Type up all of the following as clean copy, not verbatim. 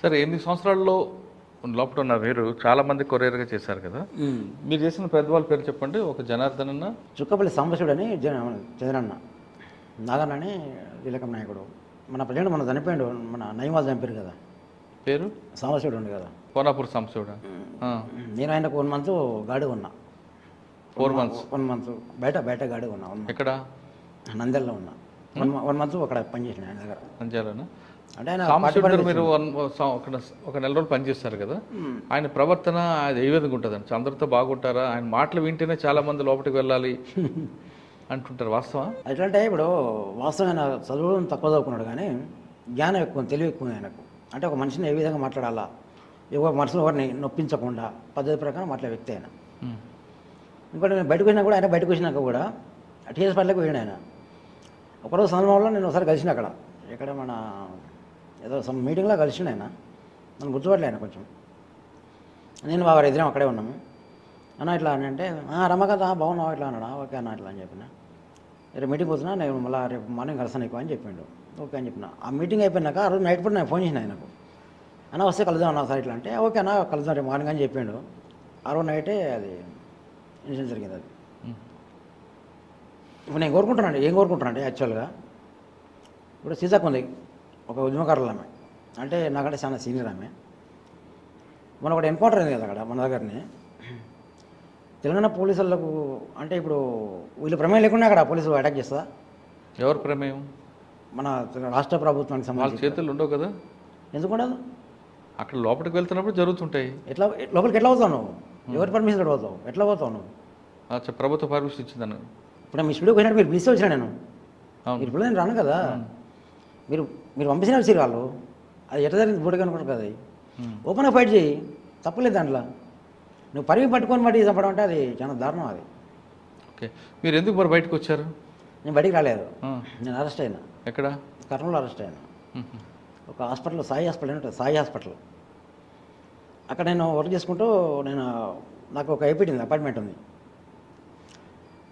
సరే ఎన్ని సంవత్సరాల్లో లోపల ఉన్న మీరు చాలా మంది కొరియర్గా చేశారు కదా. మీరు చేసిన పెద్దవాళ్ళ పేరు చెప్పండి. ఒక జనార్దన్ అన్న, చుక్కపల్లి సాంబశివుడు అని చంద్రన్న, నాగన్న అని విలేకం నాయకుడు. మన ప్రజెంట్ మన చనిపోయాడు, మన నయమాలు చంపారు కదా, పేరు సాంబశివుడు ఉండు కదా, కోనాపూర్ సాంబశివుడా. నేను ఆయనకు 1 month గాడి ఉన్నా. 4 months 1 month బయట గాడి ఉన్నా. ఎక్కడ? నంద్యాలలో ఉన్నా. 1 month అక్కడ పనిచేసిన ఆయన దగ్గర. నంద్యాలనా? అంటే ఆయన సాంబశివుడు మీరు ఒక నెల రోజులు పనిచేస్తారు కదా, ఆయన ప్రవర్తన అది ఏ విధంగా ఉంటుందండి? అందరితో బాగుంటారా? ఆయన మాటలు వింటేనే చాలా మంది లోపలికి వెళ్ళాలి అంటుంటారు, వాస్తవం? ఎట్లా అంటే ఇప్పుడు వాస్తవం ఆయన చదువు తక్కువ చదువుకున్నాడు కానీ జ్ఞానం ఎక్కువ, తెలివి ఎక్కువ ఆయనకు. అంటే ఒక మనిషిని ఏ విధంగా మాట్లాడాలా, మనసులో ఎవరిని నొప్పించకుండా పద్ధతి ప్రకారం మాట్లాడే వ్యక్తి ఆయన. ఇంకోటి నేను బయటకు వచ్చినా కూడా, ఆయన బయటకు వచ్చినాక కూడా టీఎస్ పార్టీలకు పోయాడు ఆయన. ఒకరోజు సందర్భంలో నేను ఒకసారి కలిసిన అక్కడ, ఎక్కడ మన ఏదో సమ్ మీటింగ్లో కలిసిన ఆయన. నన్ను గుర్తుపట్టలే ఆయన కొంచెం. నేను వారి ఎదురు అక్కడే ఉన్నాము. అన్న ఇట్లా అని అంటే, రమకథ బాగున్నావు ఇట్లా అన్నాడా. ఓకే అన్న ఇట్లా అని చెప్పిన. రేపు మీటింగ్ వస్తున్నా, నేను మళ్ళీ రేపు మార్నింగ్ కలుస్తాను ఎక్కువ అని చెప్పిండు. ఓకే అని చెప్పిన. ఆ మీటింగ్ అయిపోయినాక ఆ రోజు నైట్ పూట నేను ఫోన్ చేసిన ఆయనకు, అన్న వస్తే కలుద్దాం అన్న సార్ ఇట్లా అంటే, ఓకే అన్న కలుద్దాం రేపు మార్నింగ్ అని చెప్పిండు. ఆ రోజు నైటే అది ఇన్సిడెంట్ జరిగింది. అది ఇప్పుడు నేను కోరుకుంటున్నాను, ఏం కోరుకుంటున్నాను అంటే యాక్చువల్గా ఇప్పుడు సీతాకు ఉంది ఒక ఉద్యమకారులు ఆమె, అంటే నాకంటే చాలా సీనియర్ ఆమె. మన ఒకటి ఎన్కౌంటర్ అయింది కదా అక్కడ మన దగ్గరనే. తెలంగాణ పోలీసులకు అంటే ఇప్పుడు వీళ్ళు ప్రమేయం లేకుండా అక్కడ పోలీసులు అటాక్ చేస్తుందా? ఎవరు ప్రమేయం? మన రాష్ట్ర ప్రభుత్వానికి వాళ్ళ సంబంధించి చేతులు ఉండవు కదా. ఎందుకు ఉండదు? అక్కడ లోపలికి వెళ్తున్నప్పుడు జరుగుతుంటాయి. ఎట్లా లోపలికి ఎట్లా పోతావు నువ్వు? ఎవరి పర్మిషన్ ఎట్లా పోతావు? ఎట్లా పోతావు నువ్వు? అచ్చా, ప్రభుత్వ పర్మిషన్ ఇచ్చిందని. ఇప్పుడు మీ స్టూడియోకి పోయినట్టు మీరు పిలిస్తే వచ్చినా నేను, అవును, మీరు ఇప్పుడు నేను రాను కదా. మీరు పంపించిన సీరు వాళ్ళు, అది ఎట్లా జరిగింది బోర్డుగా అనుకుంటారు కదా. అది ఓపెన్గా ఫైట్ చేయి, తప్పలేదు దాంట్లో. నువ్వు పరిగి పట్టుకొని బట్టి చంపడం అంటే అది చాలా దారుణం. అది ఓకే. మీరు ఎందుకు మరి బయటకు వచ్చారు? నేను బయటికి రాలేదు, నేను అరెస్ట్ అయినా. ఎక్కడ? కర్నూలు అరెస్ట్ అయినా. ఒక హాస్పిటల్లో, సాయి హాస్పిటల్ ఉంటుంది, సాయి హాస్పిటల్. అక్కడ నేను వర్క్ చేసుకుంటూ నాకు ఒక ఐపీటీ ఉంది, అపార్ట్మెంట్ ఉంది.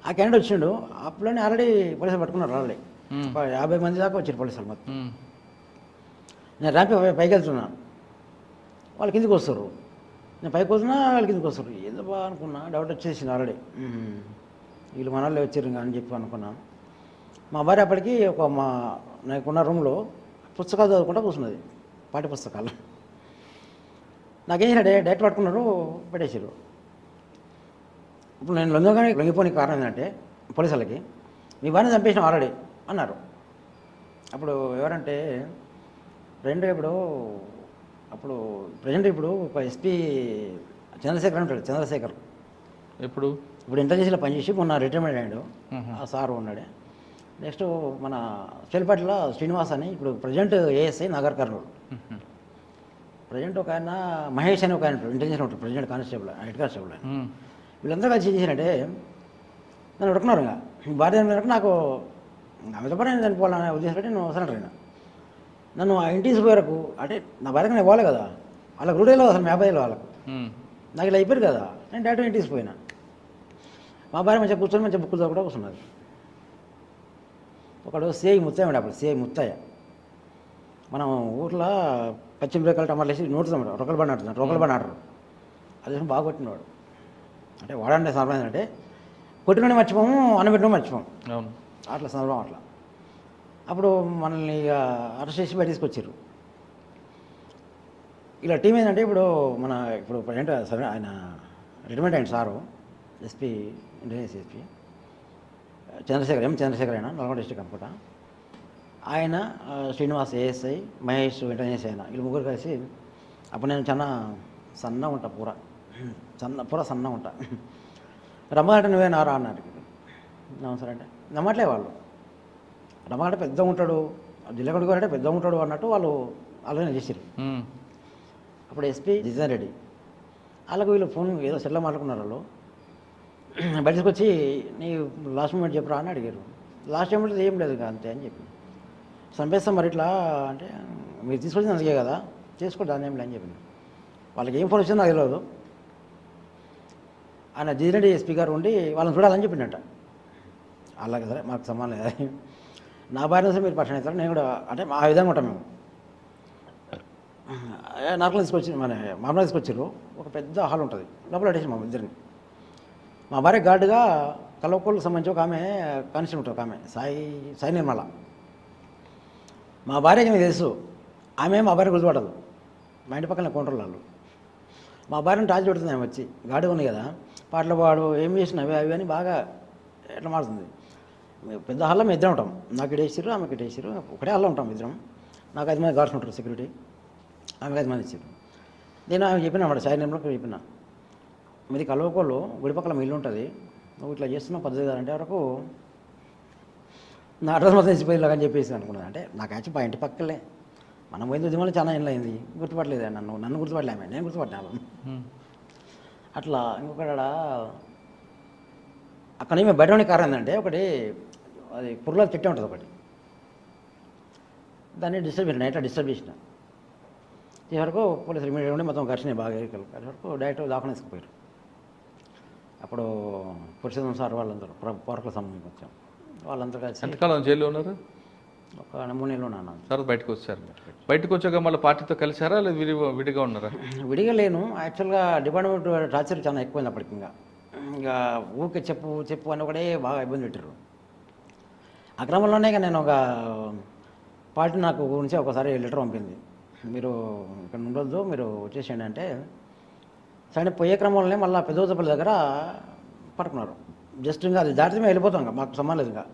ఆ క్యాండిడేట్ వచ్చిండు, అప్పులోనే ఆల్రెడీ పోలీసులు పట్టుకున్నారు. ఆల్రెడీ 50 మంది దాకా వచ్చారు పోలీసులు మొత్తం. నేను ర్యాంప్ పైకి వెళ్తున్నాను, వాళ్ళు కిందికి వస్తారు. నేను పైకి వస్తున్నా, వాళ్ళు కిందికి వస్తారు. ఏదో బాగా అనుకున్నా, డౌట్ వచ్చేసింది ఆల్రెడీ. వీళ్ళు మన వాళ్ళే వచ్చారు ఇంకా అని చెప్పి అనుకున్నా. మా భార్య అప్పటికి నాకున్న రూమ్లో పుస్తకాలు చదువుకుంటూ కూర్చున్నది, పాఠ్య పుస్తకాలు. నాకేం చేసిన డైరెక్ట్ పట్టుకున్నారు, పెట్టేసారు. ఇప్పుడు నేను లొంగిపోని కారణం ఏంటంటే పోలీసులకి, మీ భార్య చంపేసిన ఆల్రెడీ అన్నారు. అప్పుడు ఎవరంటే ప్రజెంట్ ఇప్పుడు ఒక ఎస్పీ చంద్రశేఖర్ ఉంటాడు, చంద్రశేఖర్. ఇప్పుడు ఇంటెలిజెన్స్లో పనిచేసి మొన్న రిటైర్మెంట్ అయ్యాడు, ఆ సారు ఉన్నాడే. నెక్స్ట్ మన చెల్లిపట్ల శ్రీనివాస్ అని, ఇప్పుడు present ASI Nagar Kurnool. Present ఒక ఆయన మహేష్ అని ఒక ఆయన ఇంటెలిజెన్స్ ఉంటాడు, ప్రజెంట్ కానిస్టేబుల్, హెడ్ కానిస్టేబుల్. వీళ్ళందరూ కలిసి చేసినట్టే నన్ను ఉడుకున్నారు. ఇంకా భార్య మీద నాకు ఆమెతో పాటు నేను చనిపోవాలనే ఉద్దేశంతో నేను అవసరం అయినా. నన్ను ఆ ఇంటికి పోయేరకు అంటే నా భార్యకు నేను పోవాలి కదా, వాళ్ళకి రూడేలో అసలు 50 వాళ్ళకు నాకు ఇలా అయిపోయారు కదా. నేను డైరెక్ట్ ఇంటికి పోయినా. మా భార్య మంచిగా కూర్చొని మంచిగా బుక్కులు కూడా కూర్చున్నది. ఒకడు సిఐ ముత్తయ్య ఉండే, అప్పుడు సిఐ ముత్తయ్య. మనం ఊర్లో పచ్చిమిరకాయలు టమాటాలు వేసి నోటుతాం, రొక్కలు బండి ఆడరు. అది బాగా కొట్టినవాడు. అంటే వాడంటే సందర్భం ఏంటంటే కొట్టినోనే మర్చిపోము, అన్నబెట్టిన మర్చిపోము, అట్లా సందర్భం అట్లా. అప్పుడు మనల్ని ఇక అరెస్ట్ చేసి బయట తీసుకొచ్చారు. ఇలా టీం ఏంటంటే ఇప్పుడు ప్రజెంట్ సరే ఆయన రిటైర్మెంట్ అయింది sir, SP, intelligence SP Chandrashekar అయినా, నల్గొండ డిస్ట్రిక్ట్ అనుకుంటా. ఆయన శ్రీనివాస్ ఏఎస్ఐ, మహేష్ ఇంటెలిజెన్స్ అయినా, వీళ్ళు ముగ్గురు కలిసి. అప్పుడు నేను చాలా సన్నగా ఉంటా, పూర సన్నగా ఉంటా. రమ్మగంట నువ్వే నారా అన్నారు. నమస్కారం అంటే నమ్మట్లే వాళ్ళు. రమ్మగంట పెద్దగా ఉంటాడు, జిల్లా కొడుకు అంటే పెద్దగా ఉంటాడు అన్నట్టు వాళ్ళు ఆలోచన చేశారు. అప్పుడు ఎస్పీ జితేందర్ రెడ్డి వాళ్ళకు వీళ్ళు ఫోన్ ఏదో సెల్లో మాట్లాడుకున్నారు. వాళ్ళు బయటకు వచ్చి నీ లాస్ట్ మూమెంట్ చెప్పరా అని అడిగారు. లాస్ట్ మూమెంట్ ఏం లేదు అంతే అని చెప్పి. చంపేస్తాం మరి ఇట్లా అంటే, మీరు తీసుకొచ్చింది అందుకే కదా, చేసుకోండి దాన్ని ఏం లేదు అని చెప్పింది. వాళ్ళకి ఏం ఫోన్ వచ్చిందో నాకు తెలియదు. ఆయన జిరెడ్డి ఎస్పీ గారు ఉండి వాళ్ళని చూడాలని చెప్పిండట. అలాగే సరే మాకు సంబంధం లేదు, నా భార్య మీరు పర్సన్ అవుతారు, నేను కూడా అంటే ఆ విధంగా ఉంటాం మేము. నార్మల్ తీసుకొచ్చి మన మామూలుగా తీసుకొచ్చారు. ఒక పెద్ద హాల్ ఉంటుంది, లోపల పెట్టేసి మా ఇద్దరిని. మా భార్య గార్డుగా కలవకోళ్ళకి సంబంధించి ఒక ఆమె కానిస్టేబుల్ ఉంటుంది, ఒక ఆమె సాయి నిర్మల. మా భార్యకి మీకు తెలుసు, ఆమె మా భార్య గుర్తుపడదు. మా ఇంటి పక్కన కౌంటర్లు వాళ్ళు. మా భార్యను టార్చ్ పెడుతుంది ఆమె వచ్చి, గాడి ఉంది కదా, పాటలు పాడు ఏం చేసిన అవి అని బాగా ఎట్లా మారుతుంది. పెద్ద హాల్లో మేము ఇద్దరం ఉంటాం, నాకు ఇటేసారు ఆమెకి ఇటేసారు, ఒకటే హాల్లో ఉంటాం ఇద్దరం. నాకు 5 మంది గార్డ్స్ ఉంటారు సెక్యూరిటీ, ఆమెకు 5 మంది ఇచ్చారు. నేను ఆమె చెప్పిన అన్నమాట, సాయి నిర్మలకు చెప్పిన, మీది కలవకోళ్ళు గుడి పక్కల మీ ఇల్లు ఉంటుంది, నువ్వు ఇట్లా చేస్తున్నావు పద్ధతి కాదంటే వరకు నా అడ్రస్ మొత్తం ఇచ్చిపోయేలాగని చెప్పేసి అనుకున్నాను. అంటే నాకు యాక్చువల్ మా ఇంటి పక్కలే, మనం పోయింది ఉద్యమంలో చాలా ఏళ్ళు అయింది, గుర్తుపట్టలేదు నన్ను గుర్తుపట్టలే ఆమె, నేను గుర్తుపట్టినా. అట్లా ఇంకొకడ అక్కడ మేము బయట ఉండే కారణం ఏంటంటే, ఒకటి అది పుర్లా చెట్టు ఉంటుంది ఒకటి, దాన్ని డిస్టర్బ్ చేసిన, నైట్లో డిస్టర్బ్ చేసిన. ఈ వరకు పోలీసులు ఇమీడియట్గా ఉండి మొత్తం ఘర్షణ బాగా ఎరికలు అది వరకు డైరెక్ట్ దాకా వేసుకుపోయారు. అప్పుడు పురుషోత్తం సార్ వాళ్ళందరూ పోరకుల సంబంధించి వచ్చాం, వాళ్ళందరూ కలిసి. ఎంతకాలం జైల్లో ఉన్నారు? ఒక 3 నెలలు ఉన్నాను. తర్వాత బయటకు వచ్చారు. బయటకు వచ్చాక మళ్ళీ పార్టీతో కలిసారా లేదా విడిగా ఉన్నారా? విడిగా లేను. యాక్చువల్గా డిపార్ట్మెంట్ టార్చర్ చాలా ఎక్కువైంది అప్పటికి. ఇంకా ఊరికే చెప్పు అని ఒకటే బాగా ఇబ్బంది పెట్టారు. ఆ క్రమంలోనే ఇక నేను ఒక పార్టీ నాకు గురించి ఒకసారి లెటర్ పంపింది, మీరు ఇక్కడ ఉండొద్దు, మీరు వచ్చేసేయండి అంటే. సరే పోయే క్రమంలోనే మళ్ళీ పెద్దపల్లి దగ్గర పట్టుకున్నారు. జస్ట్ ఇంకా అది దాటితే మేము వెళ్ళిపోతాం, ఇంకా మాకు సంబంధం లేదు. ఇంకా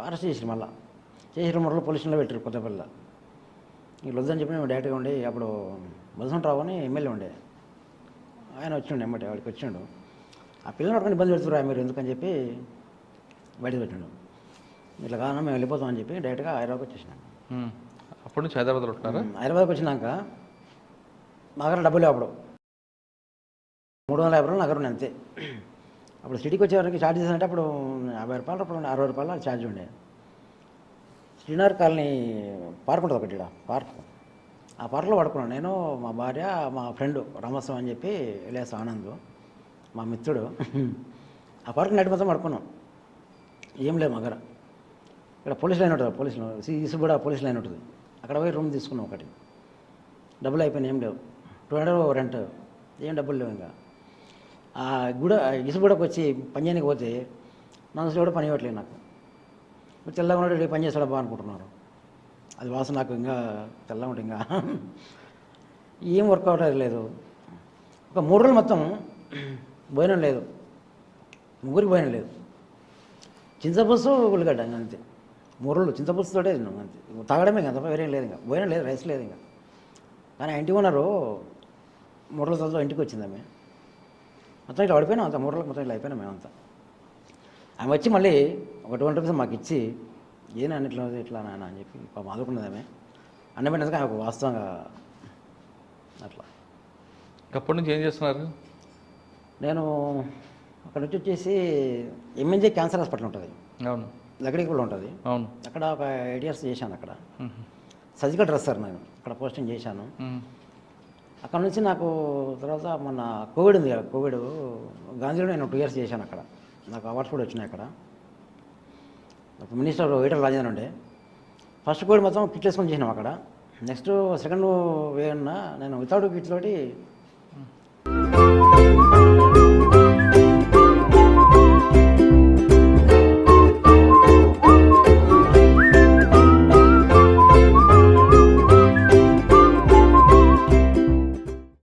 అరెస్ట్ చేసి మళ్ళీ చేసిన మొదలు పోలీసులో పెట్టారు కొత్తపల్లిలో. ఈ లొద్దని చెప్పి మేము డైరెక్ట్గా ఉండి, అప్పుడు మధుసంతరావు అని ఎమ్మెల్యే ఉండే, ఆయన వచ్చిండు ఎమ్మటే, వాడికి వచ్చిండు. ఆ పిల్లలు పట్టుకొని ఇబ్బంది పెడుతురా మీరు ఎందుకని చెప్పి బయటకు పెట్టిండు. ఇట్లా కాదన్నా మేము వెళ్ళిపోతామని చెప్పి డైరెక్ట్గా హైదరాబాద్కి వచ్చేసినాం. అప్పటి నుంచి హైదరాబాద్లో ఉంటున్నారా? హైదరాబాద్కి వచ్చినాక మా దగ్గర డబ్బులు అప్పుడు 350 రూపాయలు నగరం అంతే. అప్పుడు సిటీకి వచ్చేవారికి ఛార్జ్ చేశారంటే అప్పుడు 50 రూపాయలు, అప్పుడు 60 రూపాయలు ఛార్జ్ ఉండే. శ్రీనగర్ కాలనీ పార్క్ ఉంటుంది ఒకటి, పార్క్. ఆ పార్క్లో పడుకున్నాను నేను, మా భార్య, మా ఫ్రెండ్ రామస్వామి అని చెప్పి ఎలియాస్ ఆనంద్, మా మిత్రుడు. ఆ పార్క్ నైట్ మొత్తం పడుకున్నాం, ఏం లేదు మా దగ్గర. ఇక్కడ పోలీస్ లైన్ ఉంటుంది, పోలీసులు కూడా పోలీస్ లైన్ ఉంటుంది, అక్కడ పోయి రూమ్ తీసుకున్నాం ఒకటి. డబ్బులు అయిపోయినాయి, ఏం లేవు. 200 రెంట్, ఏం డబ్బులు లేవు. ఇంకా ఆ ఇసుగూడకు వచ్చి పని చేయడానికి పోతే నన్ను కూడా పని ఇవ్వట్లేదు నాకు. తెల్లగా ఉంటే పని చేస్తాడా బా అనుకుంటున్నారు. అది వాసన నాకు ఇంకా తెల్లగా ఉంటే ఇంకా ఏం వర్కౌట్ లేదు. ఒక 3 రోజులు మొత్తం భోజనం లేదు, ముగ్గురికి భోజనం లేదు. చింతపులుసు ఉల్లిగడ్డ అంతే, 3 రోజులు చింతపులుసుతోటే తిన్నాం అంతే. తాగడమే ఇంకా తప్ప వేరేం లేదు. ఇంకా భోజనం లేదు, రైస్ లేదు. ఇంకా కానీ ఆ ఇంటికి ఉన్నారు 3 రోజుల తర్వాత ఇంటికి వచ్చింది ఆమె. మొత్తం ఇట్లా పడిపోయినాం అంతా, 3 రోజులకు మొత్తం ఇట్లా అయిపోయినాం మేమంతా. ఆమె వచ్చి మళ్ళీ ఒక 20 రూపీస్ మాకు ఇచ్చి, ఏనా ఇట్లా ఇట్లా నాన్న అని చెప్పి పాపం ఆదుకున్నది ఆమె. అన్నం పెట్టినందుకు ఆమె వాస్తవంగా అట్లా. అప్పటి నుంచి ఏం చేస్తున్నారు? నేను అక్కడ నుంచి వచ్చేసి ఎంఎన్జే క్యాన్సర్ హాస్పిటల్ ఉంటుంది, అవును, లగడీపూర్లో ఉంటుంది. అవును, అక్కడ ఒక 8 years చేశాను. అక్కడ సర్జికల్ డ్రెస్సర్ నేను అక్కడ పోస్టింగ్ చేశాను. అక్కడ నుంచి నాకు తర్వాత మొన్న కోవిడ్ ఉంది కదా, కోవిడ్ గాంధీలో నేను 2 years చేశాను. అక్కడ నాకు అవార్డ్స్ కూడా వచ్చినాయి. అక్కడ మినిస్టర్ ఈటల రాజేంద్ర ఉండే. ఫస్ట్ కోవిడ్ మొత్తం కిట్లు వేసుకొని చేసినాం అక్కడ. నెక్స్ట్ సెకండ్ వే అన్న నేను వితౌట్ కిట్ తోటి